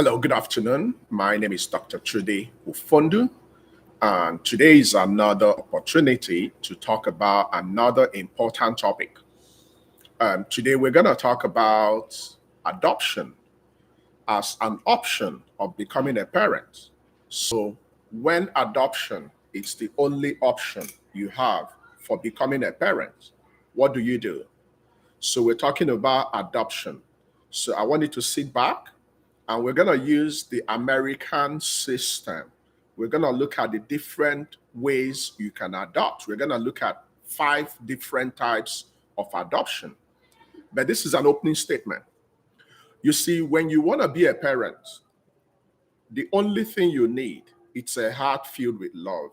Hello, good afternoon. My name is Dr. Trudy Ufondu, and today is another opportunity to talk about another important topic. Today, we're going to talk about adoption as an option of becoming a parent. So, when adoption is the only option you have for becoming a parent, what do you do? So, we're talking about adoption. So, I want you to sit back and we're going to use the American system. We're going to look at the different ways you can adopt. We're going to look at 5 different types of adoption. But this is an opening statement. You see, when you want to be a parent, the only thing you need it's a heart filled with love.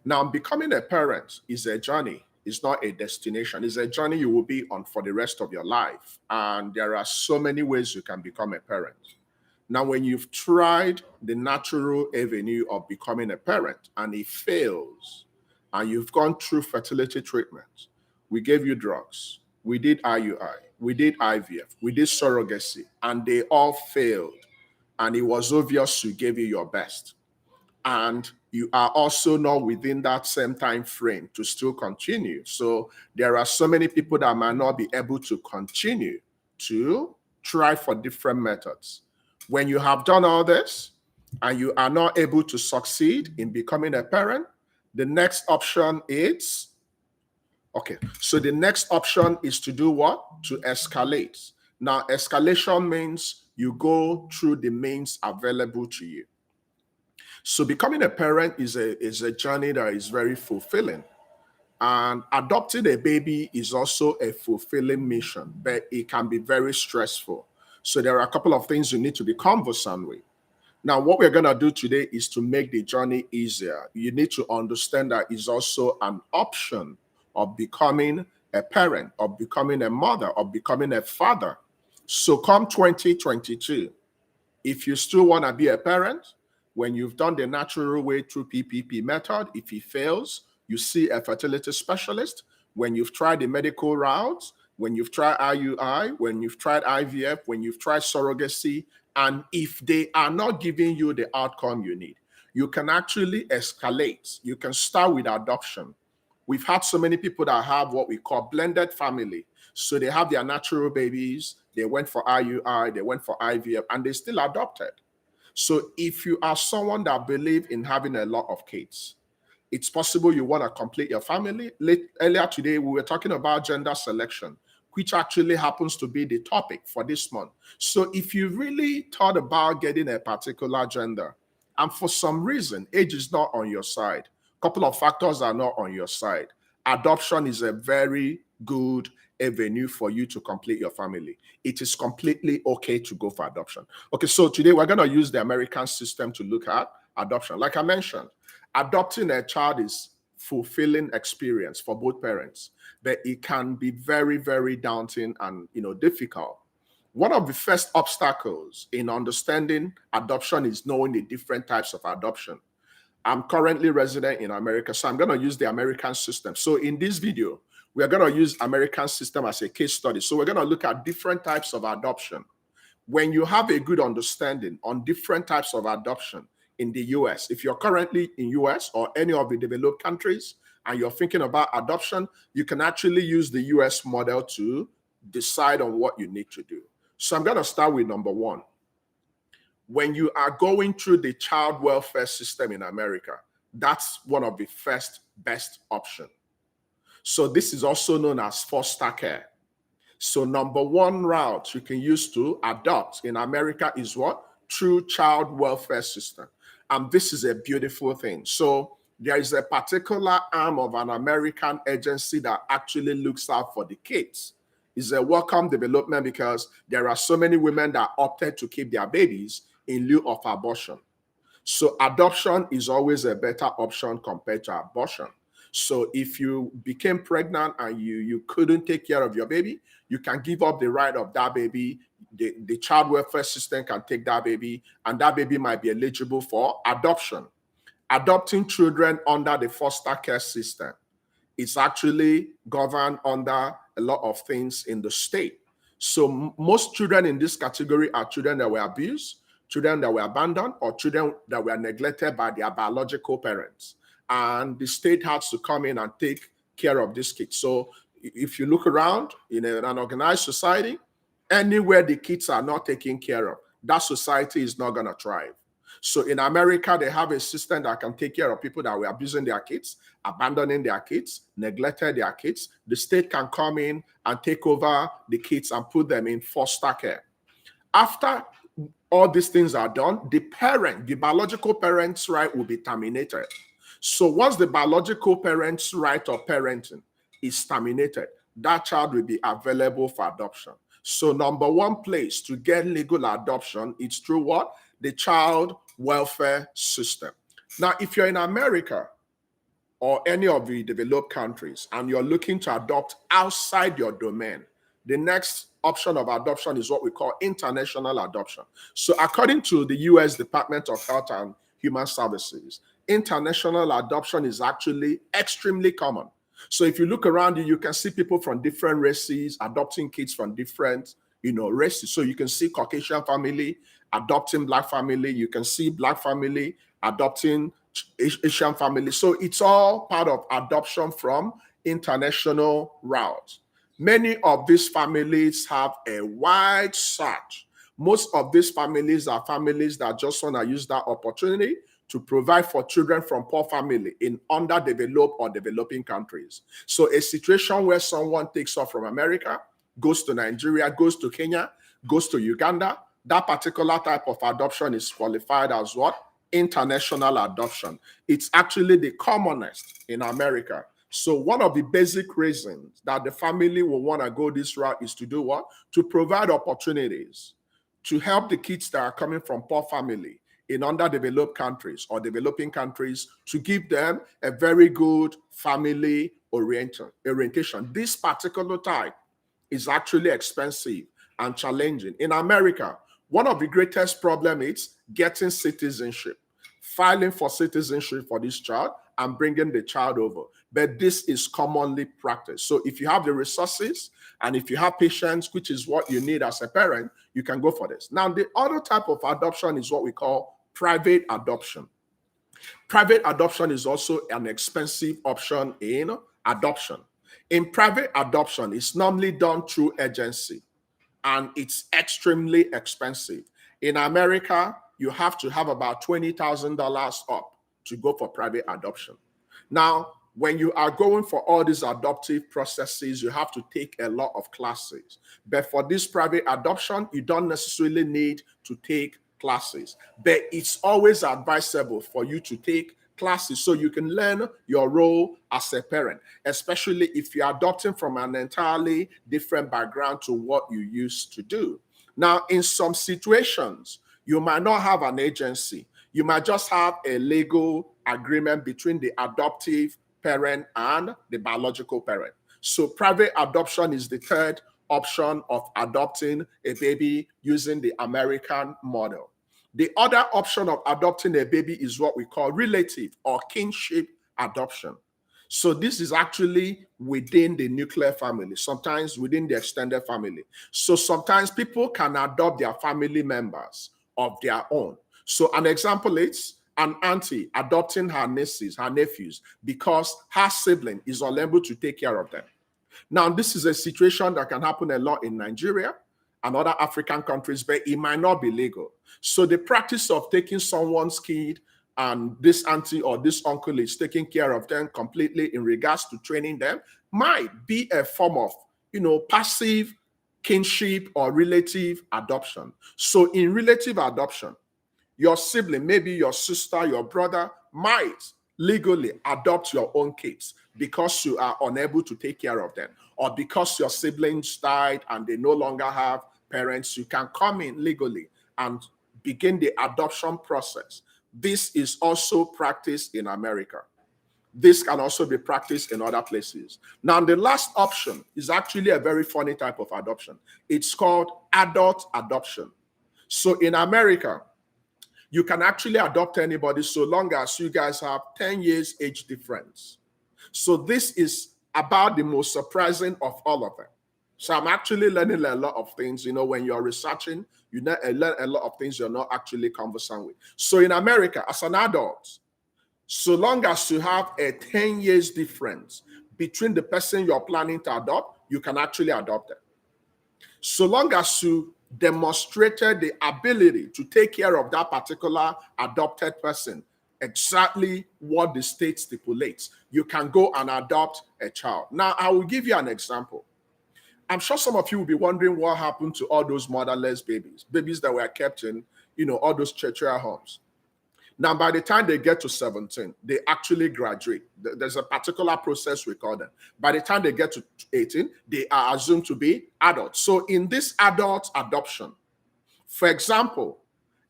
Now, becoming a parent is a journey. It's not a destination. It's a journey you will be on for the rest of your life. And there are so many ways you can become a parent. Now, when you've tried the natural avenue of becoming a parent and it fails, and you've gone through fertility treatment, we gave you drugs, we did IUI, we did IVF, we did surrogacy, and they all failed. And it was obvious you gave you your best. And you are also not within that same time frame to still continue. So there are so many people that might not be able to continue to try for different methods. When you have done all this and you are not able to succeed in becoming a parent, the next option is, the next option is to do what? To escalate. Now, escalation means you go through the means available to you. So becoming a parent is a journey that is very fulfilling. And adopting a baby is also a fulfilling mission, but it can be very stressful. So there are a couple of things you need to be conversant with. Now, what we're going to do today is to make the journey easier. You need to understand that it's also an option of becoming a parent, of becoming a mother, of becoming a father. So come 2022, if you still want to be a parent, when you've done the natural way through PPP method, if it fails, you see a fertility specialist. When you've tried the medical routes, when you've tried IUI, when you've tried IVF, when you've tried surrogacy, and if they are not giving you the outcome you need, you can actually escalate. You can start with adoption. We've had so many people that have what we call blended family. So they have their natural babies, they went for IUI, they went for IVF, and they still adopted. So if you are someone that believes in having a lot of kids, it's possible you want to complete your family. Earlier today, we were talking about gender selection, which actually happens to be the topic for this month. So if you really thought about getting a particular gender, and for some reason, age is not on your side, a couple of factors are not on your side, adoption is a very good avenue for you to complete your family. It is completely okay to go for adoption. Okay, so today we're going to use the American system to look at adoption. Like I mentioned, adopting a child is fulfilling experience for both parents, but it can be very, very daunting and difficult. One of the first obstacles in understanding adoption is knowing the different types of adoption. I'm currently resident in America, so I'm going to use the American system. So in this video, we are going to use American system as a case study. So we're going to look at different types of adoption. When you have a good understanding on different types of adoption in the US, if you're currently in US or any of the developed countries and you're thinking about adoption, you can actually use the US model to decide on what you need to do. So I'm going to start with number one. When you are going through the child welfare system in America, that's one of the first best options. So this is also known as foster care. So number one route you can use to adopt in America is what? Through child welfare system. And this is a beautiful thing. So there is a particular arm of an American agency that actually looks out for the kids. It's a welcome development because there are so many women that opted to keep their babies in lieu of abortion. So adoption is always a better option compared to abortion. So if you became pregnant and you couldn't take care of your baby, you can give up the right of that baby. The child welfare system can take that baby, and that baby might be eligible for adoption. Adopting children under the foster care system is actually governed under a lot of things in the state. So most children in this category are children that were abused. children that were abandoned, or children that were neglected by their biological parents. And the state has to come in and take care of these kids. So if you look around in an organized society, anywhere the kids are not taken care of, that society is not going to thrive. So in America, they have a system that can take care of people that were abusing their kids, abandoning their kids, neglected their kids. The state can come in and take over the kids and put them in foster care. After all these things are done, the biological parent's right will be terminated. So once the biological parent's right of parenting is terminated, that child will be available for adoption. So number one place to get legal adoption is through what? The child welfare system. Now, if you're in America or any of the developed countries and you're looking to adopt outside your domain, the next option of adoption is what we call international adoption. So according to the US Department of Health and Human Services, international adoption is actually extremely common. So if you look around you, you can see people from different races adopting kids from different, races. So you can see Caucasian family adopting Black family. You can see Black family adopting Asian family. So it's all part of adoption from international routes. Many of these families have a wide search. Most of these families are families that just want to use that opportunity to provide for children from poor family in underdeveloped or developing countries. So a situation where someone takes off from America, goes to Nigeria, goes to Kenya, goes to Uganda, that particular type of adoption is qualified as what? International adoption. It's actually the commonest in America. So one of the basic reasons that the family will want to go this route is to do what? To provide opportunities to help the kids that are coming from poor family in underdeveloped countries or developing countries, to give them a very good family orientation. This particular type is actually expensive and challenging. In America, one of the greatest problems is getting citizenship, filing for citizenship for this child and bringing the child over. But this is commonly practiced. So if you have the resources and if you have patience, which is what you need as a parent, you can go for this. Now, the other type of adoption is what we call private adoption. Private adoption is also an expensive option in adoption. In private adoption, it's normally done through agency, and it's extremely expensive. In America, you have to have about $20,000 up to go for private adoption. Now, when you are going for all these adoptive processes, you have to take a lot of classes. But for this private adoption, you don't necessarily need to take classes. But it's always advisable for you to take classes so you can learn your role as a parent, especially if you're adopting from an entirely different background to what you used to do. Now, in some situations, you might not have an agency. You might just have a legal agreement between the adoptive parent and the biological parent. So private adoption is the third option of adopting a baby using the American model. The other option of adopting a baby is what we call relative or kinship adoption. So this is actually within the nuclear family, sometimes within the extended family. So sometimes people can adopt their family members of their own. So an example is an auntie adopting her nieces, her nephews, because her sibling is unable to take care of them. Now, this is a situation that can happen a lot in Nigeria and other African countries, but it might not be legal. So the practice of taking someone's kid and this auntie or this uncle is taking care of them completely in regards to training them might be a form of, passive kinship or relative adoption. So in relative adoption, your sibling, maybe your sister, your brother, might legally adopt your own kids because you are unable to take care of them, or because your siblings died and they no longer have parents. You can come in legally and begin the adoption process. This is also practiced in America. This can also be practiced in other places. Now, the last option is actually a very funny type of adoption. It's called adult adoption. So in America, you can actually adopt anybody so long as you guys have 10 years age difference. So this is about the most surprising of all of them. So I'm actually learning a lot of things. When you're researching, you learn a lot of things you're not actually conversant with. So in America, as an adult, so long as you have a 10 years difference between the person you're planning to adopt, you can actually adopt them. So long as you demonstrated the ability to take care of that particular adopted person, exactly what the state stipulates, you can go and adopt a child. Now, I will give you an example. I'm sure some of you will be wondering what happened to all those motherless babies that were kept in, all those churchill homes. Now, by the time they get to 17, they actually graduate. There's a particular process we call them. By the time they get to 18, they are assumed to be adults. So in this adult adoption, for example,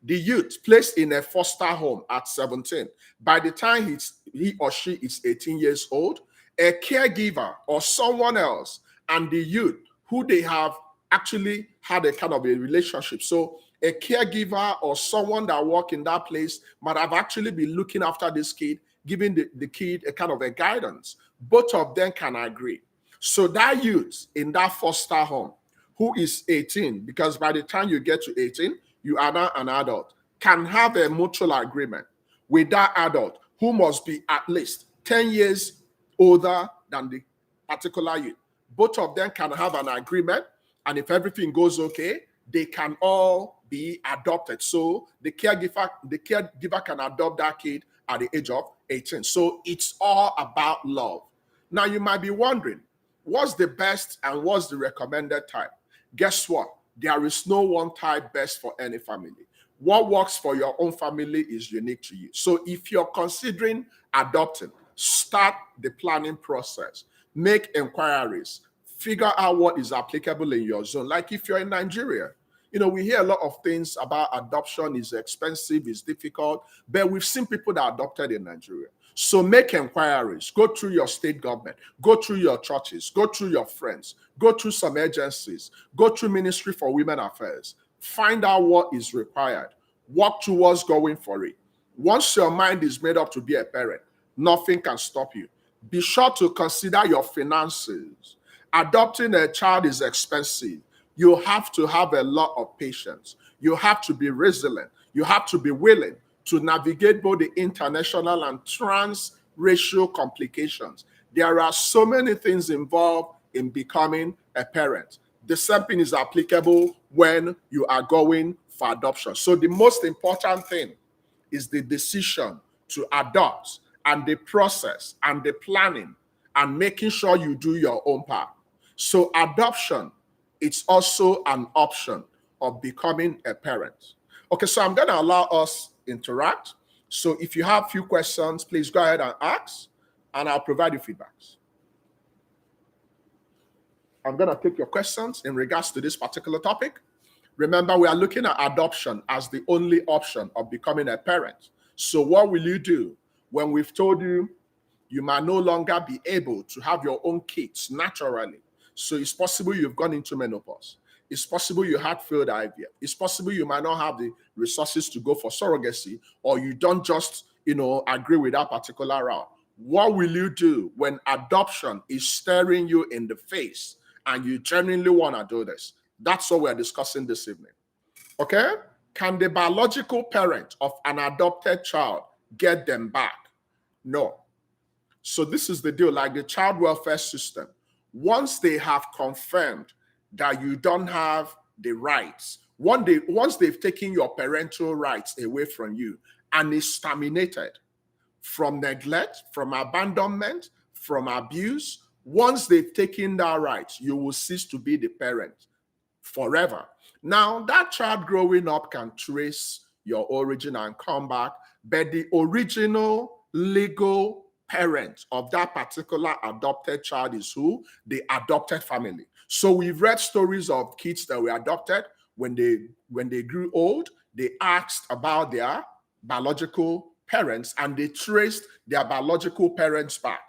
the youth placed in a foster home at 17, by the time he or she is 18 years old, a caregiver or someone else and the youth who they have actually had a kind of a relationship. So a caregiver or someone that work in that place might have actually been looking after this kid, giving the kid a kind of a guidance. Both of them can agree. So that youth in that foster home who is 18, because by the time you get to 18, you are now an adult, can have a mutual agreement with that adult who must be at least 10 years older than the particular youth. Both of them can have an agreement, and if everything goes okay, they can all be adopted. So the caregiver can adopt that kid at the age of 18. So it's all about love. Now you might be wondering, what's the best and what's the recommended type? Guess what? There is no one type best for any family. What works for your own family is unique to you. So if you're considering adopting, start the planning process, make inquiries, figure out what is applicable in your zone. Like if you're in Nigeria, we hear a lot of things about adoption is expensive, is difficult, but we've seen people that adopted in Nigeria. So make inquiries, go through your state government, go through your churches, go through your friends, go through some agencies, go through Ministry for Women Affairs, find out what is required, work towards going for it. Once your mind is made up to be a parent, nothing can stop you. Be sure to consider your finances. Adopting a child is expensive. You have to have a lot of patience. You have to be resilient. You have to be willing to navigate both the international and transracial complications. There are so many things involved in becoming a parent. The same thing is applicable when you are going for adoption. So the most important thing is the decision to adopt and the process and the planning and making sure you do your own part. So adoption, it's also an option of becoming a parent. Okay, so I'm going to allow us interact. So if you have a few questions, please go ahead and ask, and I'll provide you feedbacks. I'm going to take your questions in regards to this particular topic. Remember, we are looking at adoption as the only option of becoming a parent. So what will you do when we've told you you might no longer be able to have your own kids naturally? So it's possible you've gone into menopause. It's possible you had failed IVF. It's possible you might not have the resources to go for surrogacy, or you don't just, agree with that particular route. What will you do when adoption is staring you in the face and you genuinely want to do this? That's what we're discussing this evening. Okay? Can the biological parent of an adopted child get them back? No. So this is the deal, like the child welfare system. Once they have confirmed that you don't have the rights, once they've taken your parental rights away from you and it's terminated from neglect, from abandonment, from abuse, once they've taken that right, you will cease to be the parent forever. Now, that child growing up can trace your origin and come back, but the original legal parent of that particular adopted child is who? The adopted family. So we've read stories of kids that were adopted. When they grew old, they asked about their biological parents and they traced their biological parents back.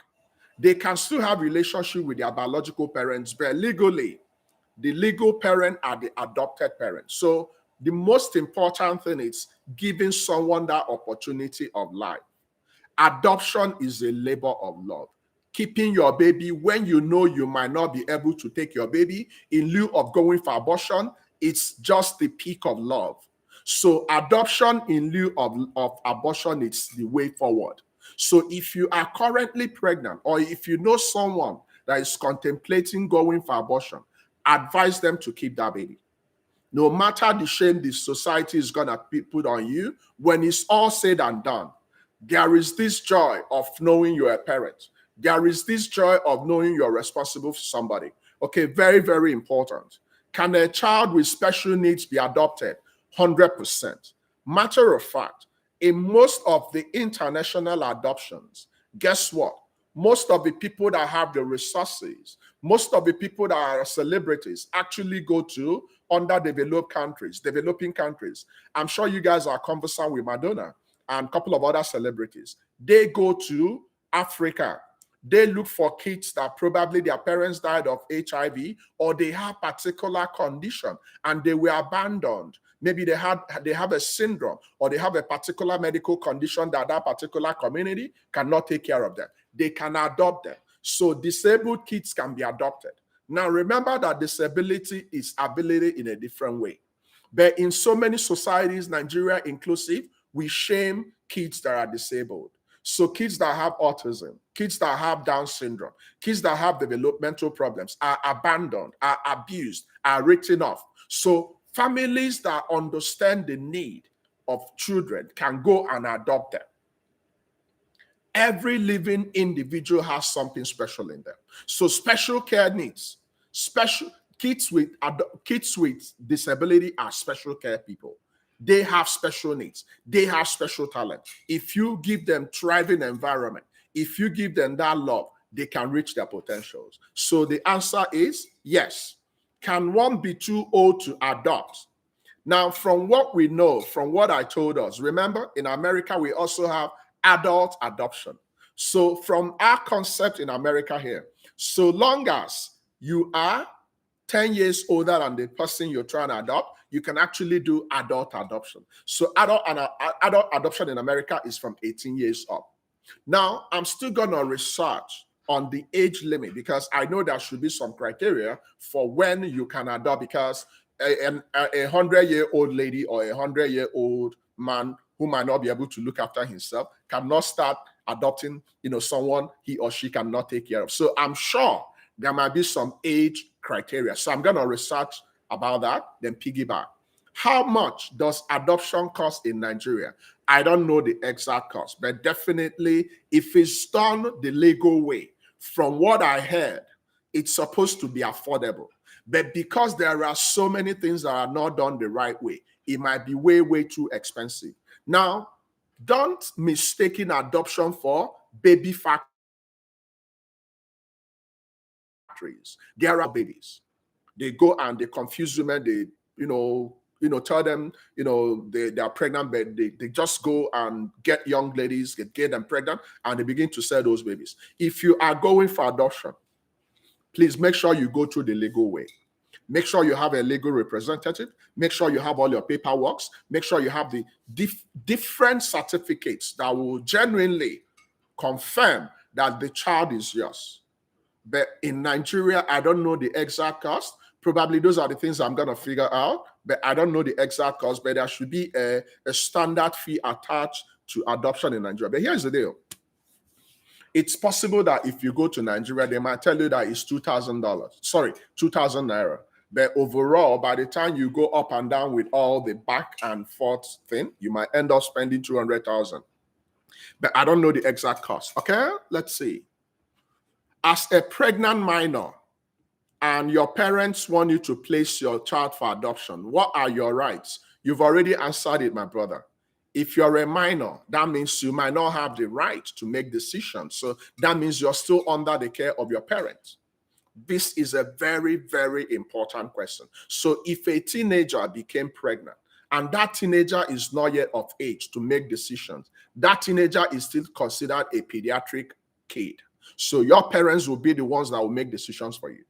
They can still have relationship with their biological parents, but legally, the legal parent are the adopted parent. So the most important thing is giving someone that opportunity of life. Adoption is a labor of love. keeping your baby when you know you might not be able to take your baby in lieu of going for abortion, it's just the peak of love. So adoption in lieu of abortion is the way forward. So if you are currently pregnant, or if you know someone that is contemplating going for abortion, advise them to keep that baby. No matter the shame the society is going to put on you, when it's all said and done, there is this joy of knowing you're a parent. There is this joy of knowing you're responsible for somebody. Okay, very, very important. Can a child with special needs be adopted? 100%. Matter of fact, in most of the international adoptions, guess what? Most of the people that have the resources, most of the people that are celebrities actually go to underdeveloped countries, developing countries. I'm sure you guys are conversant with Madonna and a couple of other celebrities. They go to Africa. They look for kids that probably their parents died of HIV, or they have particular condition and they were abandoned. Maybe they have a syndrome, or they have a particular medical condition that particular community cannot take care of them. They can adopt them. So disabled kids can be adopted. Now remember that disability is ability in a different way. But in so many societies, Nigeria inclusive, we shame kids that are disabled. So kids that have autism, kids that have Down syndrome, kids that have developmental problems are abandoned, are abused, are written off. So families that understand the need of children can go and adopt them. Every living individual has something special in them. So special care needs, special kids with disability are special care people. They have special needs. They have special talent. If you give them thriving environment, if you give them that love, they can reach their potentials. So the answer is yes. Can one be too old to adopt? Now, from what we know, from what I told us, remember in America, we also have adult adoption. So from our concept in America here, so long as you are 10 years older than the person you're trying to adopt, you can actually do adult adoption. So adult adoption in America is from 18 years up. Now, I'm still going to research on the age limit because I know there should be some criteria for when you can adopt, because a 100-year-old lady or a 100-year-old man who might not be able to look after himself cannot start adopting, someone he or she cannot take care of. So I'm sure there might be some age criteria. So I'm going to research about that, then piggyback. How much does adoption cost in Nigeria? I don't know the exact cost, but definitely if it's done the legal way, from what I heard, it's supposed to be affordable. But because there are so many things that are not done the right way, it might be way, way too expensive. Now, don't mistake adoption for baby factories. There are babies. They go and they confuse women. They, tell them, they are pregnant, but they just go and get young ladies, get them pregnant, and they begin to sell those babies. If you are going for adoption, please make sure you go through the legal way. Make sure you have a legal representative. Make sure you have all your paperwork. Make sure you have the different certificates that will genuinely confirm that the child is yours. But in Nigeria, I don't know the exact cost. Probably those are the things I'm going to figure out, but I don't know the exact cost. But there should be a standard fee attached to adoption in Nigeria. But here's the deal. It's possible that if you go to Nigeria, they might tell you that it's $2,000. Sorry, 2,000 naira. But overall, by the time you go up and down with all the back and forth thing, you might end up spending 200,000. But I don't know the exact cost. Okay, let's see. As a pregnant minor and your parents want you to place your child for adoption, what are your rights? You've already answered it, my brother. If you're a minor, that means you might not have the right to make decisions. So that means you're still under the care of your parents. This is a very, very important question. So if a teenager became pregnant and that teenager is not yet of age to make decisions, that teenager is still considered a pediatric kid. So your parents will be the ones that will make decisions for you.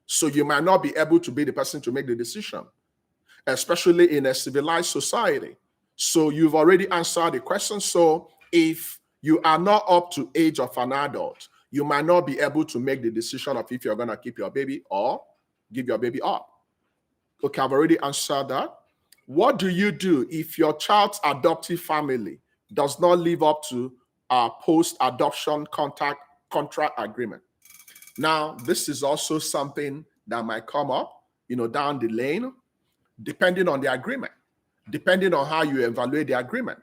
So you might not be able to be the person to make the decision, especially in a civilized society. So you've already answered the question. So if you are not up to age of an adult, You might not be able to make the decision of if you're going to keep your baby or give your baby up. Okay, I've already answered that. What do you do if your child's adoptive family does not live up to a post-adoption contract agreement? Now, this is also something that might come up, down the lane, depending on the agreement, depending on how you evaluate the agreement.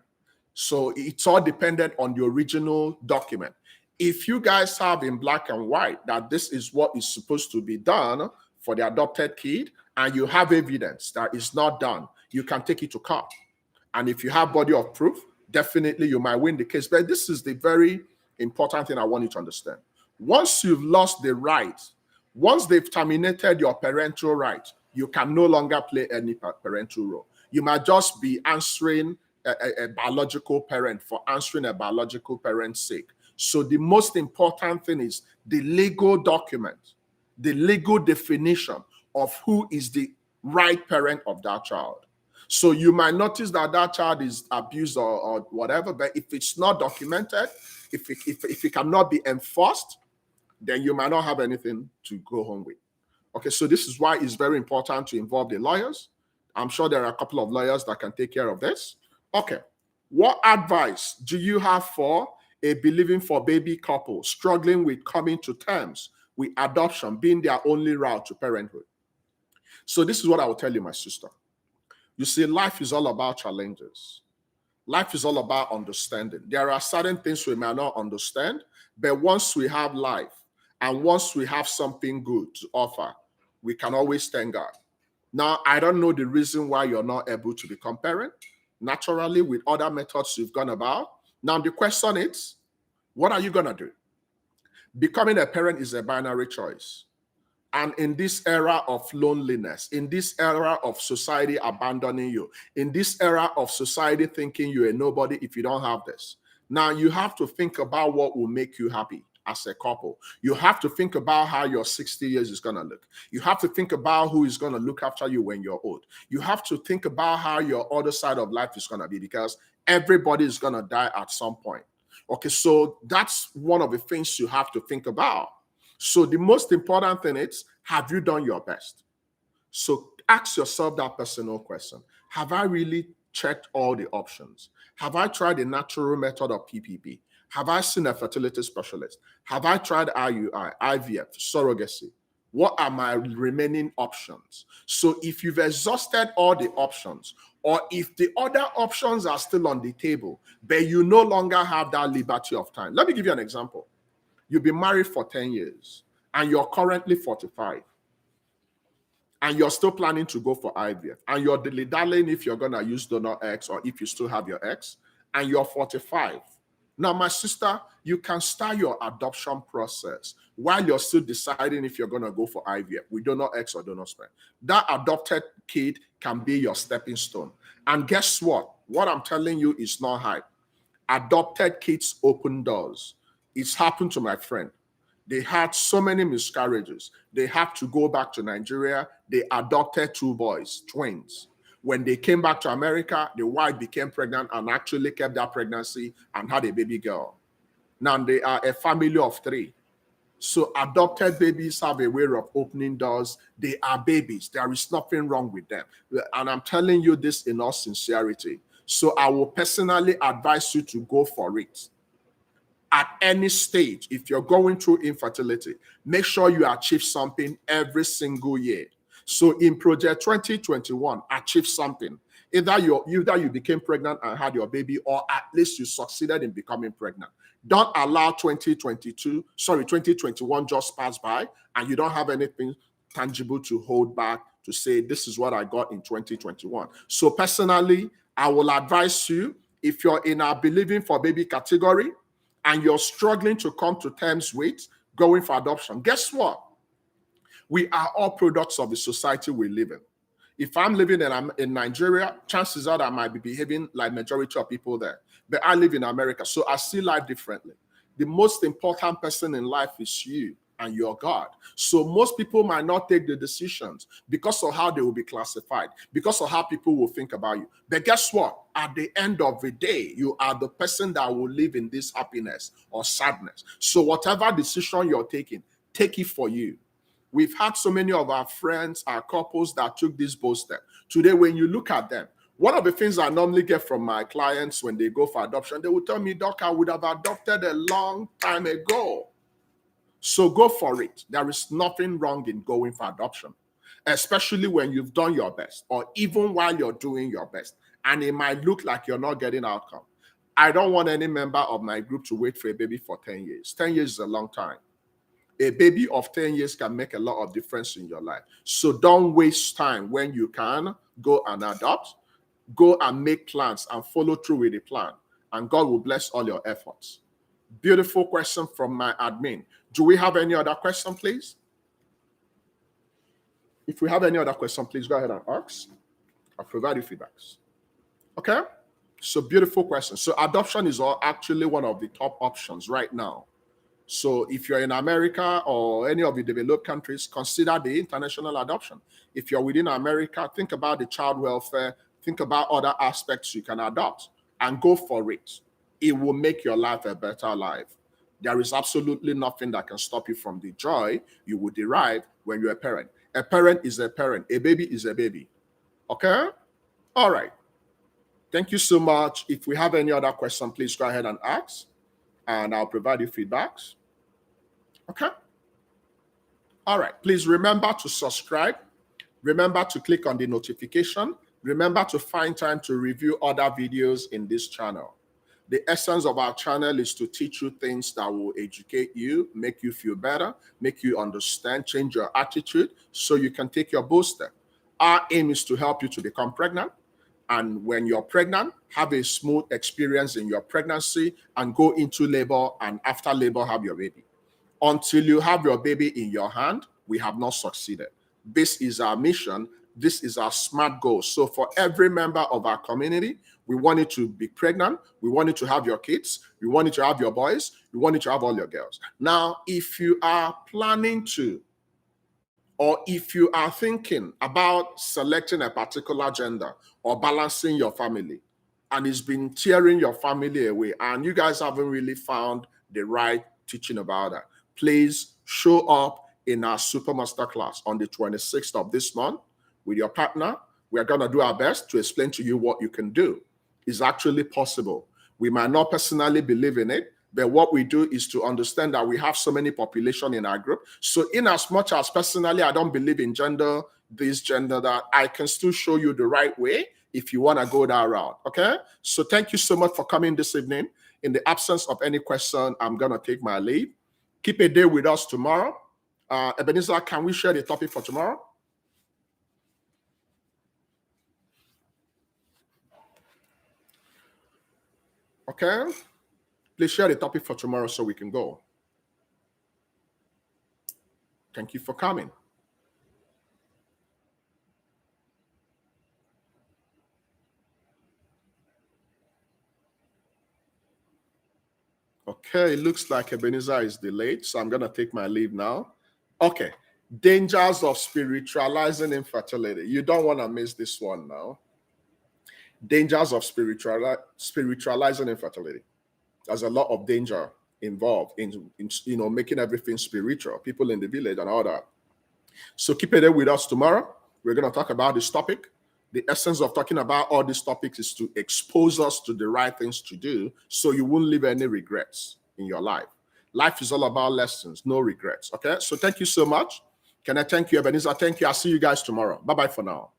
So it's all dependent on the original document. If you guys have in black and white that this is what is supposed to be done for the adopted kid, and you have evidence that it's not done, you can take it to court. And if you have body of proof, definitely you might win the case. But this is the very important thing I want you to understand. Once you've lost the right, once they've terminated your parental right, you can no longer play any parental role. You might just be answering a biological parent for answering a biological parent's sake. So the most important thing is the legal document, the legal definition of who is the right parent of that child. So you might notice that that child is abused or whatever, but if it's not documented, if it cannot be enforced, then you might not have anything to go home with. Okay, so this is why it's very important to involve the lawyers. I'm sure there are a couple of lawyers that can take care of this. Okay, what advice do you have for a believing for baby couple struggling with coming to terms with adoption being their only route to parenthood? So this is what I will tell you, my sister. You see, life is all about challenges. Life is all about understanding. There are certain things we may not understand, but once we have life and once we have something good to offer, we can always thank God. Now, I don't know the reason why you're not able to become parent. Naturally, with other methods you've gone about. Now, the question is, what are you going to do? Becoming a parent is a binary choice. And in this era of loneliness, in this era of society abandoning you, in this era of society thinking you're a nobody if you don't have this, now you have to think about what will make you happy as a couple. You have to think about how your 60 years is going to look. You have to think about who is going to look after you when you're old. You have to think about how your other side of life is going to be, because everybody is going to die at some point. Okay, so that's one of the things you have to think about. So the most important thing is, have you done your best? So ask yourself that personal question. Have I really checked all the options? Have I tried the natural method of PPP? Have I seen a fertility specialist? Have I tried IUI, IVF, surrogacy? What are my remaining options? So if you've exhausted all the options, or if the other options are still on the table, but you no longer have that liberty of time. Let me give you an example. You've been married for 10 years and you're currently 45 and you're still planning to go for IVF and you're dilly-dallying if you're going to use donor X or if you still have your X, and you're 45. Now, my sister, you can start your adoption process while you're still deciding if you're going to go for IVF with donor X or donor sperm. That adopted kid can be your stepping stone. And guess what? What I'm telling you is not hype. Adopted kids open doors. It's happened to my friend. They had so many miscarriages. They had to go back to Nigeria. They adopted 2 boys, twins. When they came back to America, the wife became pregnant and actually kept that pregnancy and had a baby girl. Now they are a family of 3. So adopted babies have a way of opening doors. They are babies. There is nothing wrong with them. And I'm telling you this in all sincerity. So I will personally advise you to go for it. At any stage, if you're going through infertility, make sure you achieve something every single year. So in Project 2021, achieve something. Either you became pregnant and had your baby, or at least you succeeded in becoming pregnant. Don't allow 2021 just pass by and you don't have anything tangible to hold back to say, this is what I got in 2021. So personally, I will advise you, if you're in our believing for baby category and you're struggling to come to terms with going for adoption, guess what? We are all products of the society we live in. If I'm living in Nigeria, chances are that I might be behaving like majority of people there. But I live in America, so I see life differently. The most important person in life is you. and you're God. So most people might not take the decisions because of how they will be classified, because of how people will think about you. But guess what? At the end of the day, you are the person that will live in this happiness or sadness. So whatever decision you're taking, take it for you. We've had so many of our friends, our couples that took this bold step. Today, when you look at them, one of the things I normally get from my clients when they go for adoption, they will tell me, Doc, I would have adopted a long time ago. So go for it. There is nothing wrong in going for adoption, especially when you've done your best or even while you're doing your best. And it might look like you're not getting outcome. I don't want any member of my group to wait for a baby for 10 years. 10 years is a long time. A baby of 10 years can make a lot of difference in your life. So don't waste time. When you can, go and adopt. Go and make plans and follow through with the plan. And God will bless all your efforts. Beautiful question from my admin. Do we have any other question, please? If we have any other question, please go ahead and ask. I'll provide you feedbacks. Okay? So beautiful question. So adoption is actually one of the top options right now. So if you're in America or any of the developed countries, consider the international adoption. If you're within America, think about the child welfare, think about other aspects you can adopt and go for it. It will make your life a better life. There is absolutely nothing that can stop you from the joy you will derive when you're a parent. A parent is a parent. A baby is a baby. Okay? All right. Thank you so much. If we have any other question, please go ahead and ask, and I'll provide you feedbacks. Okay? All right. Please remember to subscribe. Remember to click on the notification. Remember to find time to review other videos in this channel. The essence of our channel is to teach you things that will educate you, make you feel better, make you understand, change your attitude so you can take your bold step. Our aim is to help you to become pregnant. And when you're pregnant, have a smooth experience in your pregnancy and go into labor, and after labor, have your baby. Until you have your baby in your hand, we have not succeeded. This is our mission. This is our SMART goal. So for every member of our community, we want you to be pregnant. We want you to have your kids. We want you to have your boys. We want you to have all your girls. Now, if you are planning to, or if you are thinking about selecting a particular gender or balancing your family, and it's been tearing your family away, and you guys haven't really found the right teaching about that, please show up in our Super Masterclass on the 26th of this month with your partner. We are going to do our best to explain to you what you can do. It's actually possible. We might not personally believe in it, but what we do is to understand that we have so many population in our group. So in as much as personally I don't believe in gender, this, gender, that, I can still show you the right way if you want to go that route. Okay? So thank you so much for coming this evening. In the absence of any question, I'm going to take my leave. Keep a day with us tomorrow. Ebenezer, can we share the topic for tomorrow? Okay. Please share the topic for tomorrow so we can go. Thank you for coming. Okay, it looks like Ebenezer is delayed, so I'm going to take my leave now. Okay, dangers of spiritualizing infertility. You don't want to miss this one now. Dangers of spiritualizing infertility. There's a lot of danger involved in making everything spiritual, people in the village and all that. So keep it there with us tomorrow. We're going to talk about this topic. The essence of talking about all these topics is to expose us to the right things to do so you won't leave any regrets in your life. Life is all about lessons, no regrets. Okay, so thank you so much. Can I thank you, Ebenezer? Thank you. I'll see you guys tomorrow. Bye-bye for now.